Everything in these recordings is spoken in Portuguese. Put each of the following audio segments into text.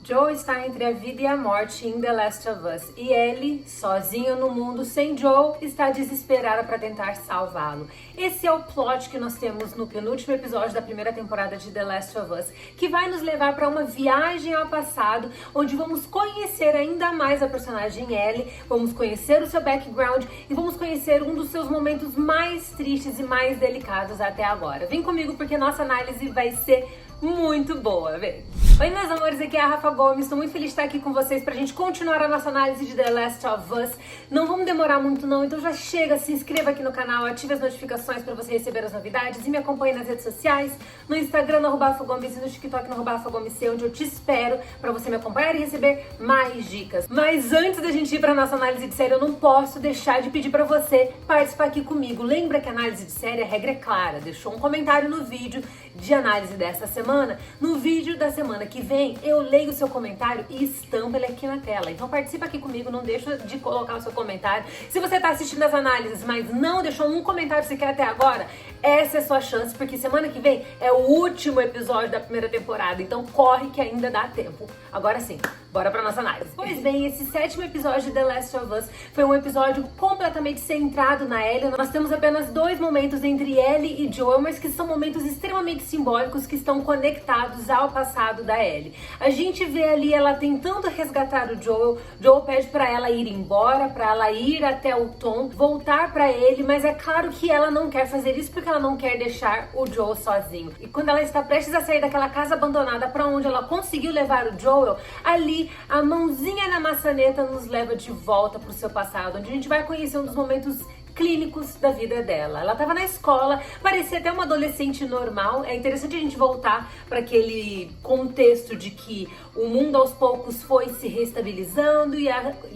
Joel está entre a vida e a morte em The Last of Us e Ellie, sozinha no mundo sem Joel, está desesperada para tentar salvá-lo. Esse é o plot que nós temos no penúltimo episódio da primeira temporada de The Last of Us, que vai nos levar para uma viagem ao passado, onde vamos conhecer ainda mais a personagem Ellie, vamos conhecer o seu background e vamos conhecer um dos seus momentos mais tristes e mais delicados até agora. Vem comigo porque nossa análise vai ser muito boa, vem! Oi meus amores, aqui é a Rafa Gomes, estou muito feliz de estar aqui com vocês pra gente continuar a nossa análise de The Last of Us. Não vamos demorar muito não, então já chega, se inscreva aqui no canal, ative as notificações para você receber as novidades e me acompanhe nas redes sociais, no Instagram no @rafagomes e no TikTok no @rafagomes, onde eu te espero pra você me acompanhar e receber mais dicas. Mas antes da gente ir pra nossa análise de série, eu não posso deixar de pedir pra você participar aqui comigo. Lembra que a análise de série, a regra é clara, deixou um comentário no vídeo de análise dessa semana, no vídeo da semana que vem eu leio o seu comentário e estampo ele aqui na tela. Então participa aqui comigo, não deixa de colocar o seu comentário. Se você tá assistindo as análises, mas não deixou um comentário sequer até agora, essa é a sua chance, porque semana que vem é o último episódio da primeira temporada, então corre que ainda dá tempo. Agora sim, bora pra nossa análise. Pois bem, esse sétimo episódio de The Last of Us foi um episódio completamente centrado na Ellie. Nós temos apenas dois momentos entre Ellie e Joel, mas que são momentos extremamente simbólicos que estão conectados ao passado da Ellie. A gente vê ali ela tentando resgatar o Joel. Joel pede pra ela ir embora, pra ela ir até o Tom, voltar pra ele, mas é claro que ela não quer fazer isso porque ela não quer deixar o Joel sozinho. E quando ela está prestes a sair daquela casa abandonada pra onde ela conseguiu levar o Joel, ali a mãozinha na maçaneta nos leva de volta pro seu passado, onde a gente vai conhecer um dos momentos clínicos da vida dela. Ela estava na escola, parecia até uma adolescente normal. É interessante a gente voltar para aquele contexto de que o mundo aos poucos foi se reestabilizando e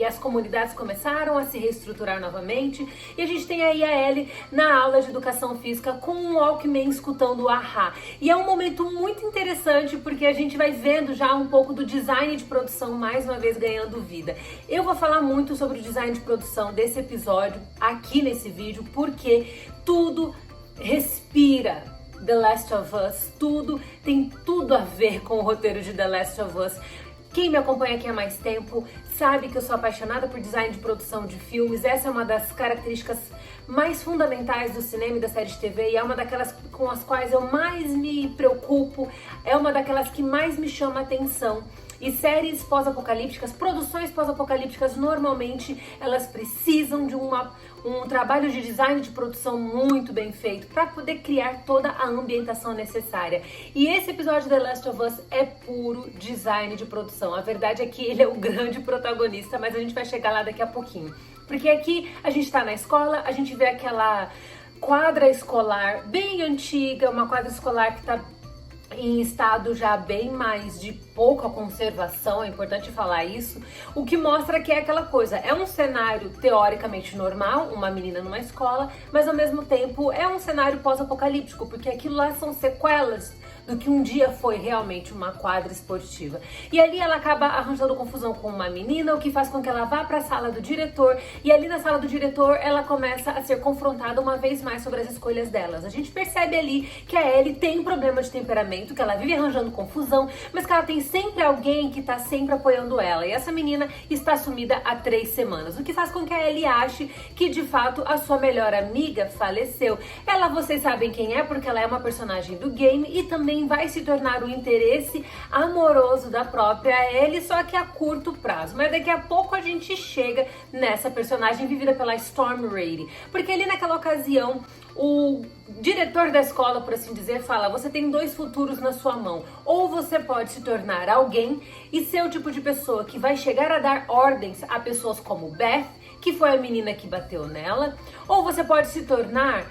as comunidades começaram a se reestruturar novamente. E a gente tem aí a Ellie na aula de educação física com um Walkman escutando o Ahá. E é um momento muito interessante porque a gente vai vendo já um pouco do design de produção mais uma vez ganhando vida. Eu vou falar muito sobre o design de produção desse episódio aqui nesse vídeo, porque tudo respira The Last of Us, tudo tem tudo a ver com o roteiro de The Last of Us. Quem me acompanha aqui há mais tempo sabe que eu sou apaixonada por design de produção de filmes. Essa é uma das características mais fundamentais do cinema e da série de TV e é uma daquelas com as quais eu mais me preocupo, é uma daquelas que mais me chama a atenção. E séries pós-apocalípticas, produções pós-apocalípticas, normalmente elas precisam de um trabalho de design de produção muito bem feito para poder criar toda a ambientação necessária. E esse episódio de The Last of Us é puro design de produção. A verdade é que ele é o grande protagonista, mas a gente vai chegar lá daqui a pouquinho. Porque aqui a gente tá na escola, a gente vê aquela quadra escolar bem antiga, uma quadra escolar que tá em estado já bem mais de pouca conservação, é importante falar isso, o que mostra que é aquela coisa, é um cenário teoricamente normal, uma menina numa escola, mas ao mesmo tempo é um cenário pós-apocalíptico, porque aquilo lá são sequelas do que um dia foi realmente uma quadra esportiva. E ali ela acaba arranjando confusão com uma menina, o que faz com que ela vá para a sala do diretor, e ali na sala do diretor ela começa a ser confrontada uma vez mais sobre as escolhas delas. A gente percebe ali que a Ellie tem um problema de temperamento, que ela vive arranjando confusão, mas que ela tem sempre alguém que tá sempre apoiando ela. E essa menina está sumida há 3 semanas, o que faz com que a Ellie ache que de fato a sua melhor amiga faleceu. Ela, vocês sabem quem é, porque ela é uma personagem do game e também vai se tornar o interesse amoroso da própria Ellie, só que a curto prazo. Mas daqui a pouco a gente chega nessa personagem vivida pela Storm Rady, porque ali naquela ocasião o diretor da escola, por assim dizer, fala: você tem 2 futuros na sua mão, ou você pode se tornar alguém e ser o tipo de pessoa que vai chegar a dar ordens a pessoas como Beth, que foi a menina que bateu nela, ou você pode se tornar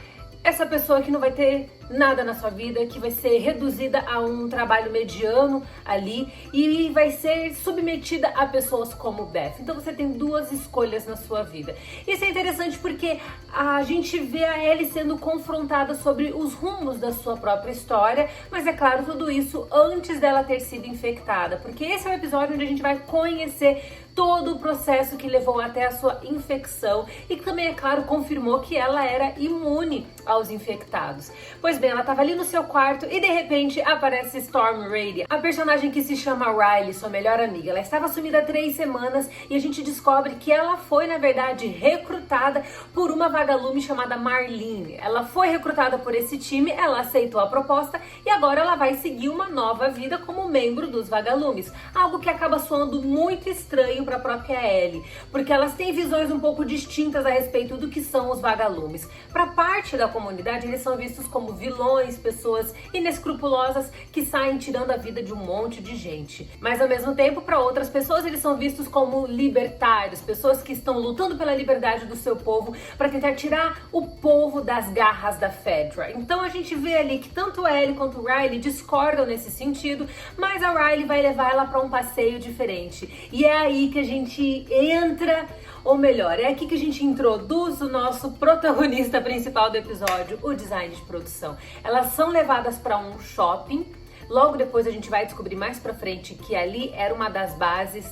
essa pessoa que não vai ter nada na sua vida, que vai ser reduzida a um trabalho mediano ali e vai ser submetida a pessoas como Beth. Então você tem 2 escolhas na sua vida. Isso é interessante porque a gente vê a Ellie sendo confrontada sobre os rumos da sua própria história, mas é claro, tudo isso antes dela ter sido infectada, porque esse é o episódio onde a gente vai conhecer todo o processo que levou até a sua infecção e que também, é claro, confirmou que ela era imune aos infectados. Pois Pois bem, ela tava ali no seu quarto e de repente aparece Storm Radiant, a personagem que se chama Riley, sua melhor amiga. Ela estava sumida há 3 semanas e a gente descobre que ela foi, na verdade, recrutada por uma vagalume chamada Marlene. Ela foi recrutada por esse time, ela aceitou a proposta e agora ela vai seguir uma nova vida como membro dos vagalumes. Algo que acaba soando muito estranho para a própria Ellie, porque elas têm visões um pouco distintas a respeito do que são os vagalumes. Para parte da comunidade, eles são vistos como vilões, pessoas inescrupulosas que saem tirando a vida de um monte de gente. Mas ao mesmo tempo, para outras pessoas, eles são vistos como libertários, pessoas que estão lutando pela liberdade do seu povo para tentar tirar o povo das garras da Fedra. Então a gente vê ali que tanto Ellie quanto Riley discordam nesse sentido, mas a Riley vai levar ela para um passeio diferente. E é aí que a gente entra, ou melhor, é aqui que a gente introduz o nosso protagonista principal do episódio, o design de produção. Elas são levadas para um shopping. Logo depois a gente vai descobrir mais pra frente que ali era uma das bases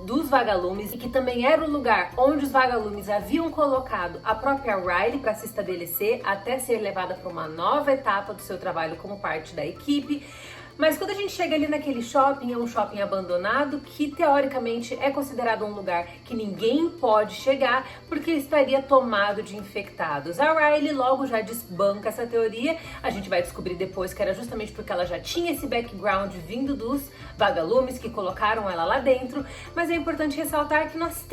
dos vagalumes e que também era o lugar onde os vagalumes haviam colocado a própria Riley para se estabelecer até ser levada para uma nova etapa do seu trabalho como parte da equipe. Mas quando a gente chega ali naquele shopping, é um shopping abandonado que teoricamente é considerado um lugar que ninguém pode chegar porque estaria tomado de infectados. A Riley logo já desbanca essa teoria, a gente vai descobrir depois que era justamente porque ela já tinha esse background vindo dos vagalumes que colocaram ela lá dentro, mas é importante ressaltar que nós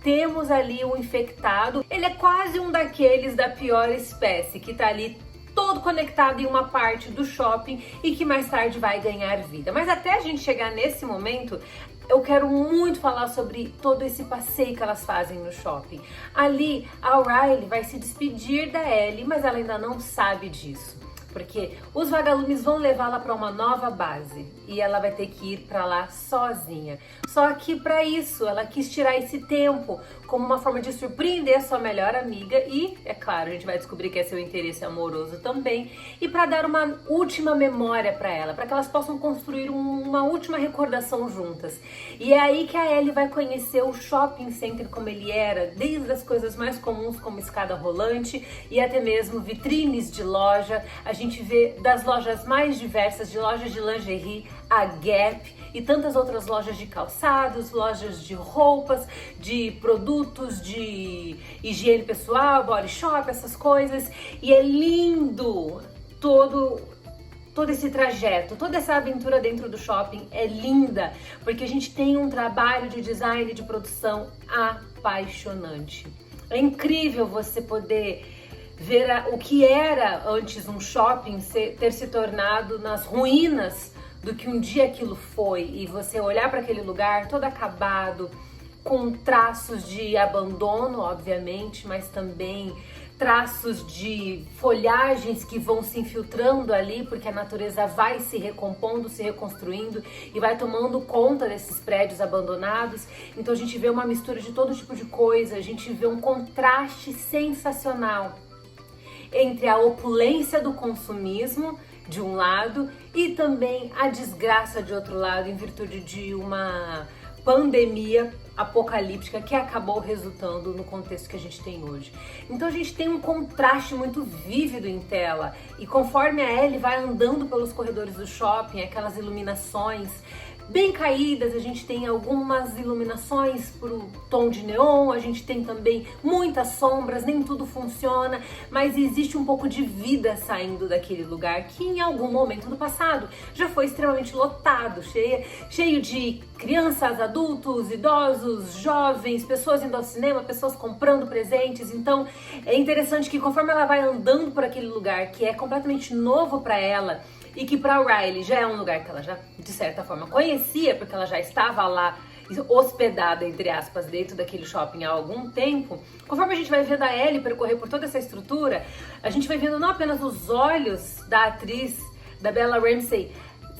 temos ali um infectado, ele é quase um daqueles da pior espécie, que tá ali todo conectado em uma parte do shopping e que mais tarde vai ganhar vida. Mas até a gente chegar nesse momento, eu quero muito falar sobre todo esse passeio que elas fazem no shopping. Ali, a Riley vai se despedir da Ellie, mas ela ainda não sabe disso, porque os vagalumes vão levá-la para uma nova base e ela vai ter que ir para lá sozinha. Só que para isso, ela quis tirar esse tempo como uma forma de surpreender a sua melhor amiga e, é claro, a gente vai descobrir que é seu interesse amoroso também, e para dar uma última memória para ela, para que elas possam construir uma última recordação juntas. E é aí que a Ellie vai conhecer o shopping center como ele era, desde as coisas mais comuns como escada rolante e até mesmo vitrines de loja. A gente vê das lojas mais diversas, de lojas de lingerie, a Gap e tantas outras lojas de calçados, lojas de roupas, de produtos de higiene pessoal, body shop, essas coisas. E é lindo todo esse trajeto, toda essa aventura dentro do shopping é linda, porque a gente tem um trabalho de design e de produção apaixonante. É incrível você poder ver o que era antes um shopping ter se tornado nas ruínas do que um dia aquilo foi, e você olhar para aquele lugar todo acabado, com traços de abandono, obviamente, mas também traços de folhagens que vão se infiltrando ali, porque a natureza vai se recompondo, se reconstruindo e vai tomando conta desses prédios abandonados. Então a gente vê uma mistura de todo tipo de coisa, a gente vê um contraste sensacional entre a opulência do consumismo de um lado e também a desgraça de outro lado, em virtude de uma pandemia apocalíptica que acabou resultando no contexto que a gente tem hoje. Então a gente tem um contraste muito vívido em tela, e conforme a Ellie vai andando pelos corredores do shopping, aquelas iluminações bem caídas, a gente tem algumas iluminações pro tom de neon, a gente tem também muitas sombras, nem tudo funciona, mas existe um pouco de vida saindo daquele lugar que em algum momento do passado já foi extremamente lotado, cheio de crianças, adultos, idosos, jovens, pessoas indo ao cinema, pessoas comprando presentes. Então é interessante que conforme ela vai andando por aquele lugar que é completamente novo para ela, e que para Riley já é um lugar que ela já, de certa forma, conhecia, porque ela já estava lá hospedada, entre aspas, dentro daquele shopping há algum tempo. Conforme a gente vai vendo a Ellie percorrer por toda essa estrutura, a gente vai vendo não apenas os olhos da atriz, da Bella Ramsey,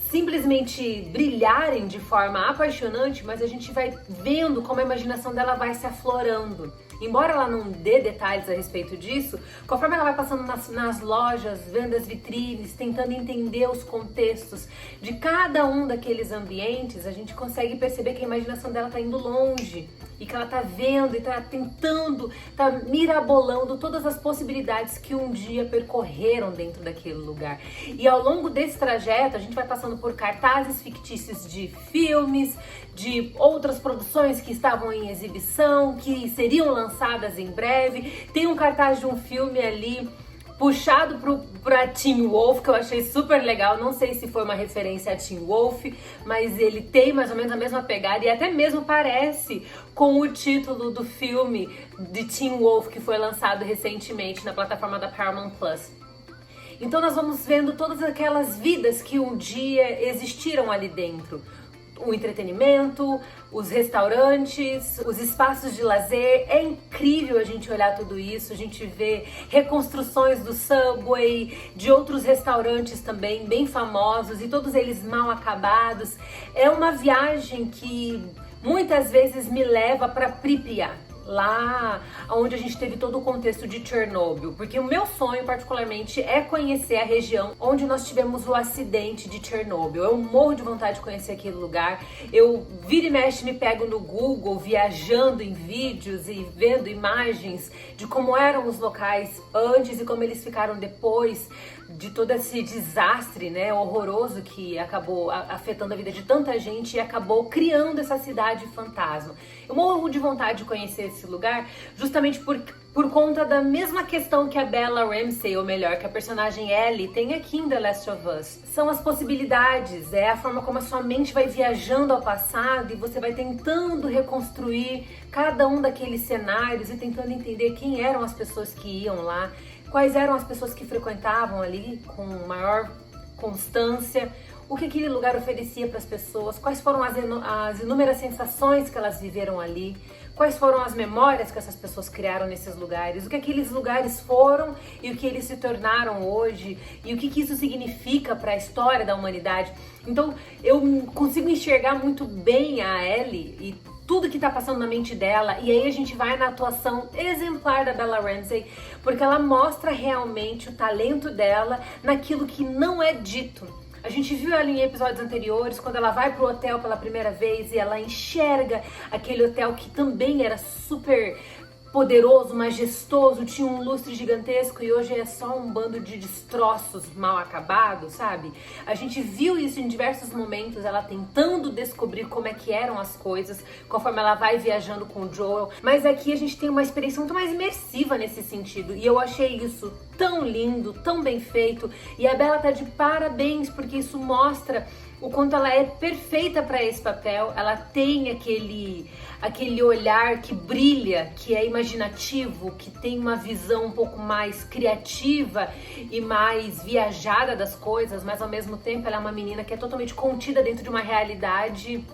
simplesmente brilharem de forma apaixonante, mas a gente vai vendo como a imaginação dela vai se aflorando. embora ela não dê detalhes a respeito disso, conforme ela vai passando nas lojas, vendo as vitrines, tentando entender os contextos de cada um daqueles ambientes, a gente consegue perceber que a imaginação dela tá indo longe e que ela tá vendo e tá tentando, tá mirabolando todas as possibilidades que um dia percorreram dentro daquele lugar. E ao longo desse trajeto, a gente vai passando por cartazes fictícios de filmes, de outras produções que estavam em exibição, que seriam lançadas em breve. Tem um cartaz de um filme ali puxado pra Teen Wolf, que eu achei super legal. Não sei se foi uma referência a Teen Wolf, mas ele tem mais ou menos a mesma pegada e até mesmo parece com o título do filme de Teen Wolf que foi lançado recentemente na plataforma da Paramount Plus. Então nós vamos vendo todas aquelas vidas que um dia existiram ali dentro. O entretenimento, os restaurantes, os espaços de lazer. É incrível a gente olhar tudo isso, a gente vê reconstruções do Subway, de outros restaurantes também bem famosos e todos eles mal acabados. É uma viagem que muitas vezes me leva para Pripyat, lá onde a gente teve todo o contexto de Chernobyl, porque o meu sonho particularmente é conhecer a região onde nós tivemos o acidente de Chernobyl. Eu morro de vontade de conhecer aquele lugar. Eu vira e mexe me pego no Google viajando em vídeos e vendo imagens de como eram os locais antes e como eles ficaram depois de todo esse desastre, né, horroroso que acabou afetando a vida de tanta gente e acabou criando essa cidade fantasma. Eu morro de vontade de conhecer esse lugar justamente por conta da mesma questão que a Bella Ramsey, ou melhor, que a personagem Ellie tem aqui em The Last of Us. São as possibilidades, é a forma como a sua mente vai viajando ao passado e você vai tentando reconstruir cada um daqueles cenários e tentando entender quem eram as pessoas que iam lá, quais eram as pessoas que frequentavam ali com maior constância, o que aquele lugar oferecia para as pessoas, quais foram as inúmeras sensações que elas viveram ali, quais foram as memórias que essas pessoas criaram nesses lugares, o que aqueles lugares foram e o que eles se tornaram hoje e o que isso significa para a história da humanidade. Então eu consigo enxergar muito bem a Ellie e tudo que tá passando na mente dela, e aí a gente vai na atuação exemplar da Bella Ramsey, porque ela mostra realmente o talento dela naquilo que não é dito. A gente viu ela em episódios anteriores, quando ela vai pro hotel pela primeira vez e ela enxerga aquele hotel que também era super poderoso, majestoso, tinha um lustre gigantesco e hoje é só um bando de destroços mal acabados, sabe? A gente viu isso em diversos momentos, ela tentando descobrir como é que eram as coisas, conforme ela vai viajando com o Joel, mas aqui a gente tem uma experiência muito mais imersiva nesse sentido, e eu achei isso tão lindo, tão bem feito, e a Bella tá de parabéns, porque isso mostra o quanto ela é perfeita para esse papel. Ela tem aquele olhar que brilha, que é imaginativo, que tem uma visão um pouco mais criativa e mais viajada das coisas, mas ao mesmo tempo ela é uma menina que é totalmente contida dentro de uma realidade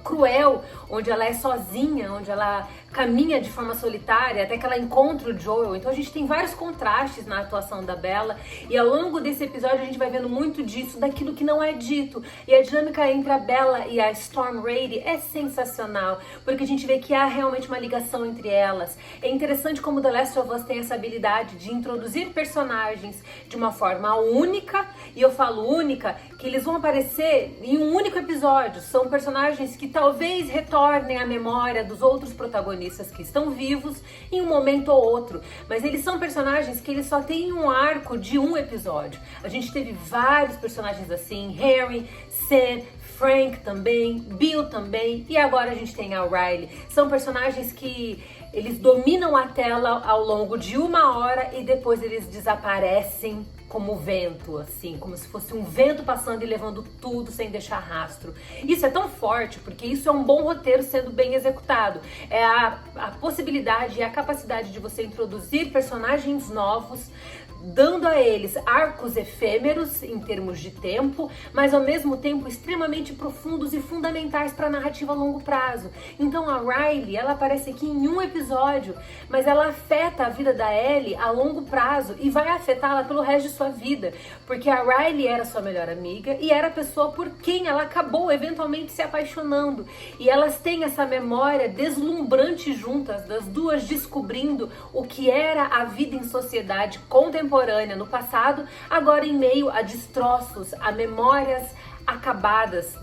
cruel, onde ela é sozinha, onde ela caminha de forma solitária até que ela encontra o Joel. Então a gente tem vários contrastes na atuação da Bella, e ao longo desse episódio a gente vai vendo muito disso, daquilo que não é dito, e a dinâmica entre a Bella e a Storm Rady é sensacional, porque a gente vê que há realmente uma ligação entre elas. É interessante como The Last of Us tem essa habilidade de introduzir personagens de uma forma única, e eu falo única, que eles vão aparecer em um único episódio. São personagens que talvez retornem à memória dos outros protagonistas que estão vivos em um momento ou outro, mas eles são personagens que eles só têm um arco de um episódio. A gente teve vários personagens assim, Harry, Sam, Frank também, Bill também, e agora a gente tem a Riley. São personagens que eles dominam a tela ao longo de 1 hora e depois eles desaparecem como vento, assim, como se fosse um vento passando e levando tudo sem deixar rastro. Isso é tão forte porque isso é um bom roteiro sendo bem executado. É a possibilidade e a capacidade de você introduzir personagens novos dando a eles arcos efêmeros em termos de tempo, mas ao mesmo tempo extremamente profundos e fundamentais para a narrativa a longo prazo. Então a Riley, ela aparece aqui em um episódio, mas ela afeta a vida da Ellie a longo prazo e vai afetá-la pelo resto de sua vida, porque a Riley era sua melhor amiga e era a pessoa por quem ela acabou eventualmente se apaixonando. E elas têm essa memória deslumbrante juntas, das duas descobrindo o que era a vida em sociedade contemporânea no passado, agora em meio a destroços, a memórias acabadas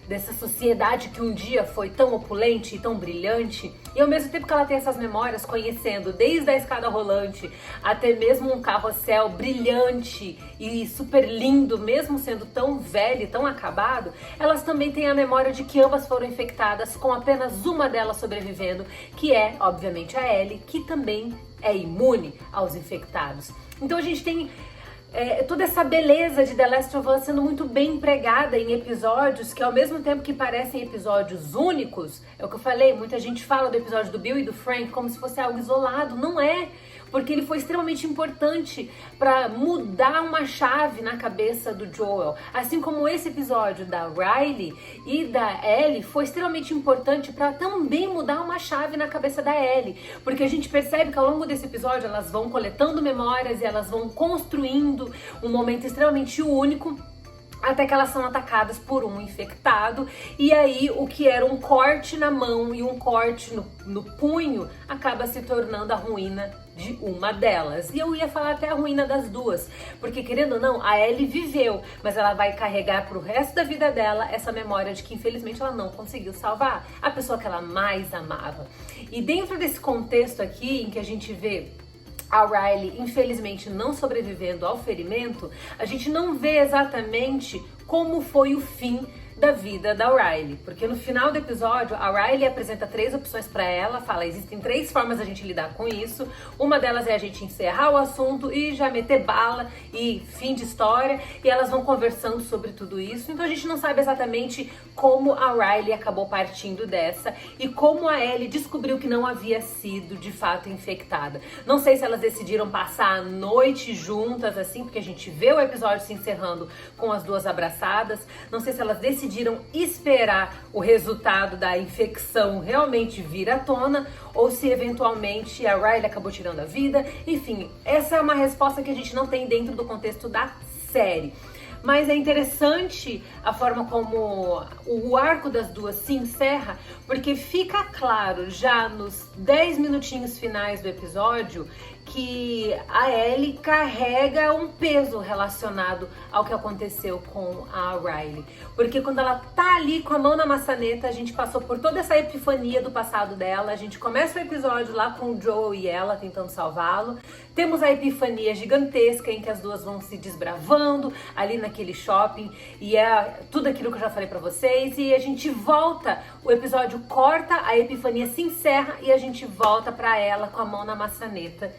dessa sociedade que um dia foi tão opulente e tão brilhante. E ao mesmo tempo que ela tem essas memórias, conhecendo desde a escada rolante até mesmo um carrossel brilhante e super lindo, mesmo sendo tão velho e tão acabado, elas também têm a memória de que ambas foram infectadas, com apenas uma delas sobrevivendo, que é, obviamente, a Ellie, que também é imune aos infectados. Então a gente tem toda essa beleza de The Last of Us sendo muito bem empregada em episódios que, ao mesmo tempo que parecem episódios únicos, é o que eu falei, muita gente fala do episódio do Bill e do Frank como se fosse algo isolado. Não é, porque ele foi extremamente importante para mudar uma chave na cabeça do Joel. Assim como esse episódio da Riley e da Ellie foi extremamente importante para também mudar uma chave na cabeça da Ellie. Porque a gente percebe que ao longo desse episódio elas vão coletando memórias e elas vão construindo um momento extremamente único, até que elas são atacadas por um infectado, e aí o que era um corte na mão e um corte no punho acaba se tornando a ruína de uma delas. E eu ia falar até a ruína das duas, porque querendo ou não, a Ellie viveu, mas ela vai carregar pro resto da vida dela essa memória de que infelizmente ela não conseguiu salvar a pessoa que ela mais amava. E dentro desse contexto aqui, em que a gente vê a Riley, infelizmente, não sobrevivendo ao ferimento, a gente não vê exatamente como foi o fim da vida da Riley, porque no final do episódio a Riley apresenta 3 opções para ela, fala, existem 3 formas da gente lidar com isso, uma delas é a gente encerrar o assunto e já meter bala e fim de história, e elas vão conversando sobre tudo isso. Então a gente não sabe exatamente como a Riley acabou partindo dessa e como a Ellie descobriu que não havia sido de fato infectada. Não sei se elas decidiram passar a noite juntas assim, porque a gente vê o episódio se encerrando com as duas abraçadas, não sei se elas decidiram esperar o resultado da infecção realmente vir à tona, ou se eventualmente a Riley acabou tirando a vida. Enfim, essa é uma resposta que a gente não tem dentro do contexto da série. Mas é interessante a forma como o arco das duas se encerra, porque fica claro já nos 10 minutinhos finais do episódio que a Ellie carrega um peso relacionado ao que aconteceu com a Riley. Porque quando ela tá ali com a mão na maçaneta, a gente passou por toda essa epifania do passado dela, a gente começa o episódio lá com o Joel e ela tentando salvá-lo, temos a epifania gigantesca em que as duas vão se desbravando ali naquele shopping, e é tudo aquilo que eu já falei pra vocês, e a gente volta, o episódio corta, a epifania se encerra e a gente volta pra ela com a mão na maçaneta.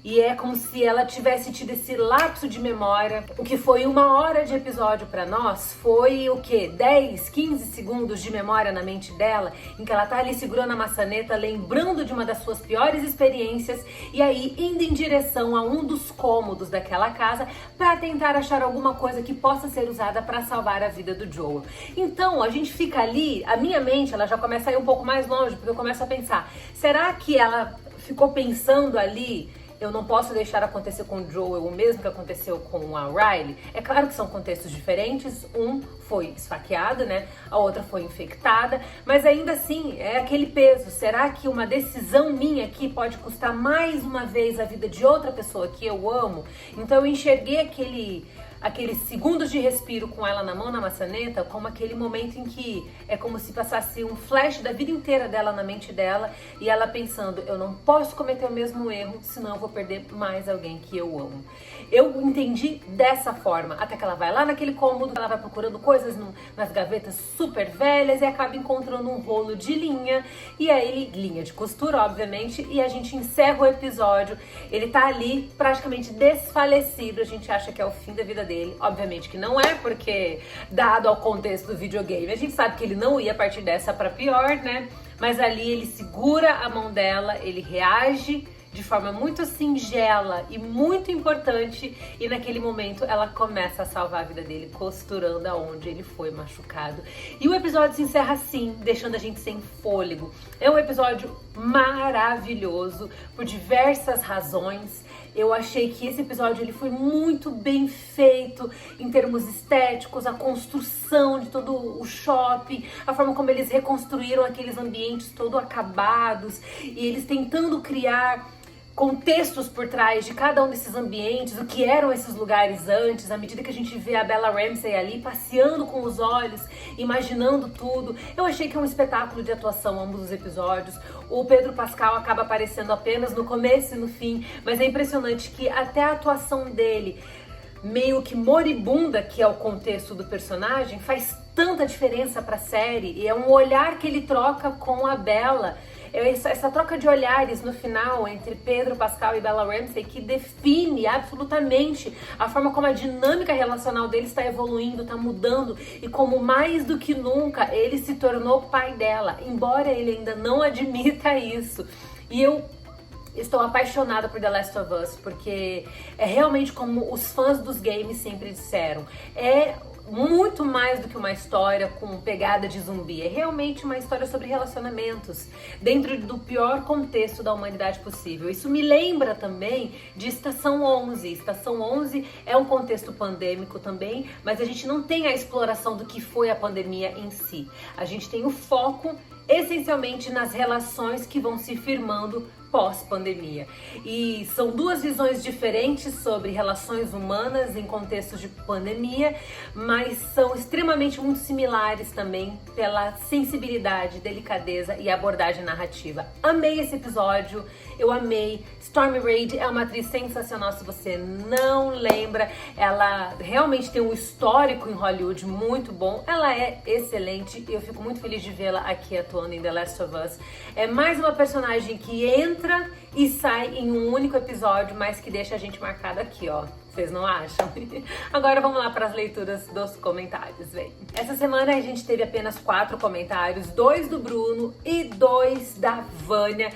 E é como se ela tivesse tido esse lapso de memória. O que foi 1 hora de episódio pra nós foi o quê? 10, 15 segundos de memória na mente dela, em que ela tá ali segurando a maçaneta, lembrando de uma das suas piores experiências e aí indo em direção a um dos cômodos daquela casa pra tentar achar alguma coisa que possa ser usada pra salvar a vida do Joel. Então a gente fica ali, a minha mente ela já começa a ir um pouco mais longe, porque eu começo a pensar, será que ela ficou pensando ali, eu não posso deixar acontecer com o Joel o mesmo que aconteceu com a Riley? É claro que são contextos diferentes, um foi esfaqueado, né? A outra foi infectada, mas ainda assim é aquele peso. Será que uma decisão minha aqui pode custar mais uma vez a vida de outra pessoa que eu amo? Então eu enxerguei aqueles segundos de respiro com ela na mão na maçaneta como aquele momento em que é como se passasse um flash da vida inteira dela na mente dela e ela pensando, eu não posso cometer o mesmo erro, senão eu vou perder mais alguém que eu amo. Eu entendi dessa forma, até que ela vai lá naquele cômodo, ela vai procurando coisas nas gavetas super velhas e acaba encontrando um rolo de linha, e aí linha de costura, obviamente, e a gente encerra o episódio, ele tá ali praticamente desfalecido, a gente acha que é o fim da vida dele, obviamente que não é, porque dado ao contexto do videogame, a gente sabe que ele não ia partir dessa pra pior, né? Mas ali ele segura a mão dela, ele reage de forma muito singela e muito importante, e naquele momento ela começa a salvar a vida dele, costurando aonde ele foi machucado. E o episódio se encerra assim, deixando a gente sem fôlego. É um episódio maravilhoso por diversas razões. Eu achei que esse episódio ele foi muito bem feito em termos estéticos, a construção de todo o shopping, a forma como eles reconstruíram aqueles ambientes todos acabados e eles tentando criar contextos por trás de cada um desses ambientes, o que eram esses lugares antes, à medida que a gente vê a Bella Ramsey ali passeando com os olhos, imaginando tudo. Eu achei que é um espetáculo de atuação ambos os episódios. O Pedro Pascal acaba aparecendo apenas no começo e no fim, mas é impressionante que até a atuação dele, meio que moribunda, que é o contexto do personagem, faz tanta diferença pra série, e é um olhar que ele troca com a Bella. Essa troca de olhares no final entre Pedro Pascal e Bella Ramsey que define absolutamente a forma como a dinâmica relacional deles está evoluindo, está mudando, e como mais do que nunca ele se tornou pai dela, embora ele ainda não admita isso. E eu estou apaixonada por The Last of Us, porque é realmente como os fãs dos games sempre disseram, é muito mais do que uma história com pegada de zumbi, é realmente uma história sobre relacionamentos dentro do pior contexto da humanidade possível. Isso me lembra também de Estação 11. Estação 11 é um contexto pandêmico também, mas a gente não tem a exploração do que foi a pandemia em si. A gente tem o foco essencialmente nas relações que vão se firmando pós-pandemia. E são duas visões diferentes sobre relações humanas em contextos de pandemia, mas são extremamente muito similares também pela sensibilidade, delicadeza e abordagem narrativa. Amei esse episódio, eu amei. Stormy Reid é uma atriz sensacional, se você não lembra, ela realmente tem um histórico em Hollywood muito bom, ela é excelente e eu fico muito feliz de vê-la aqui atuando em The Last of Us. É mais uma personagem que entra e sai em um único episódio, mas que deixa a gente marcado aqui, ó. Vocês não acham? Agora vamos lá para as leituras dos comentários, vem. Essa semana a gente teve apenas 4 comentários, 2 do Bruno e 2 da Vânia.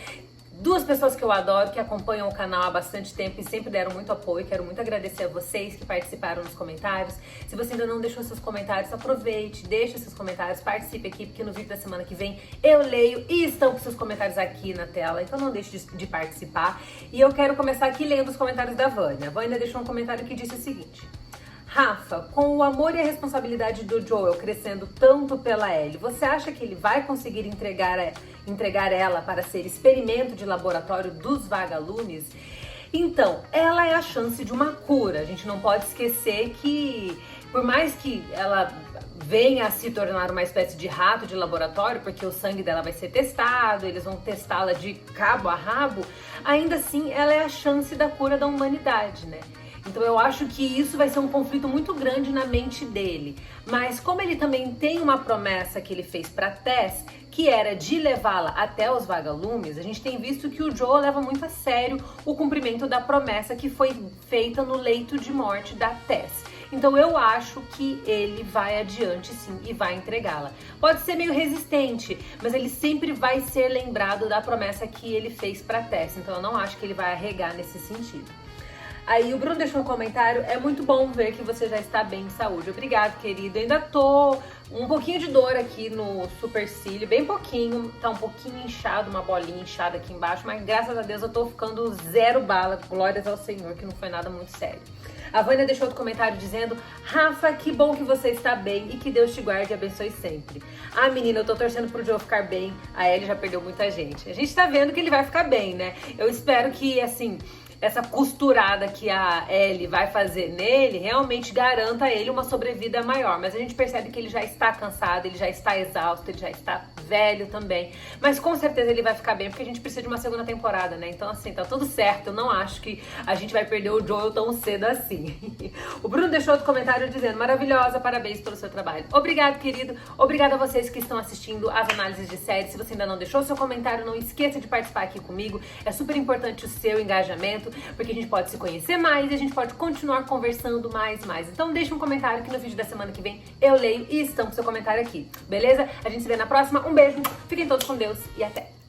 Duas pessoas que eu adoro, que acompanham o canal há bastante tempo e sempre deram muito apoio. Quero muito agradecer a vocês que participaram nos comentários. Se você ainda não deixou seus comentários, aproveite, deixe seus comentários, participe aqui, porque no vídeo da semana que vem eu leio e estão com seus comentários aqui na tela, então não deixe de participar. E eu quero começar aqui lendo os comentários da Vânia. A Vânia deixou um comentário que disse o seguinte: Rafa, com o amor e a responsabilidade do Joel crescendo tanto pela Ellie, você acha que ele vai conseguir entregar ela para ser experimento de laboratório dos vagalumes? Então, ela é a chance de uma cura. A gente não pode esquecer que, por mais que ela venha a se tornar uma espécie de rato de laboratório, porque o sangue dela vai ser testado, eles vão testá-la de cabo a rabo, ainda assim ela é a chance da cura da humanidade, né? Então eu acho que isso vai ser um conflito muito grande na mente dele. Mas como ele também tem uma promessa que ele fez para Tess, que era de levá-la até os vagalumes, a gente tem visto que o Joel leva muito a sério o cumprimento da promessa que foi feita no leito de morte da Tess. Então eu acho que ele vai adiante sim e vai entregá-la. Pode ser meio resistente, mas ele sempre vai ser lembrado da promessa que ele fez para Tess. Então eu não acho que ele vai arregar nesse sentido. Aí o Bruno deixou um comentário: é muito bom ver que você já está bem de saúde. Obrigado, querido. Eu ainda tô um pouquinho de dor aqui no supercílio, bem pouquinho, tá um pouquinho inchado, uma bolinha inchada aqui embaixo, mas graças a Deus eu tô ficando 0 bala, glórias ao Senhor, que não foi nada muito sério. A Vânia deixou outro comentário dizendo: Rafa, que bom que você está bem e que Deus te guarde e abençoe sempre. Ah, menina, eu tô torcendo pro Joe ficar bem. A Ellie já perdeu muita gente. A gente tá vendo que ele vai ficar bem, né? Eu espero que, assim, essa costurada que a Ellie vai fazer nele realmente garanta a ele uma sobrevida maior. Mas a gente percebe que ele já está cansado, ele já está exausto, ele já está velho também. Mas com certeza ele vai ficar bem, porque a gente precisa de uma segunda temporada, né? Então, assim, tá tudo certo. Eu não acho que a gente vai perder o Joel tão cedo assim. O Bruno deixou outro comentário dizendo: maravilhosa, parabéns pelo seu trabalho. Obrigado, querido. Obrigada a vocês que estão assistindo as análises de séries. Se você ainda não deixou seu comentário, não esqueça de participar aqui comigo. É super importante o seu engajamento, porque a gente pode se conhecer mais e a gente pode continuar conversando mais. Então deixa um comentário que no vídeo da semana que vem eu leio e estampo seu comentário aqui, beleza? A gente se vê na próxima. Um beijo, fiquem todos com Deus e até!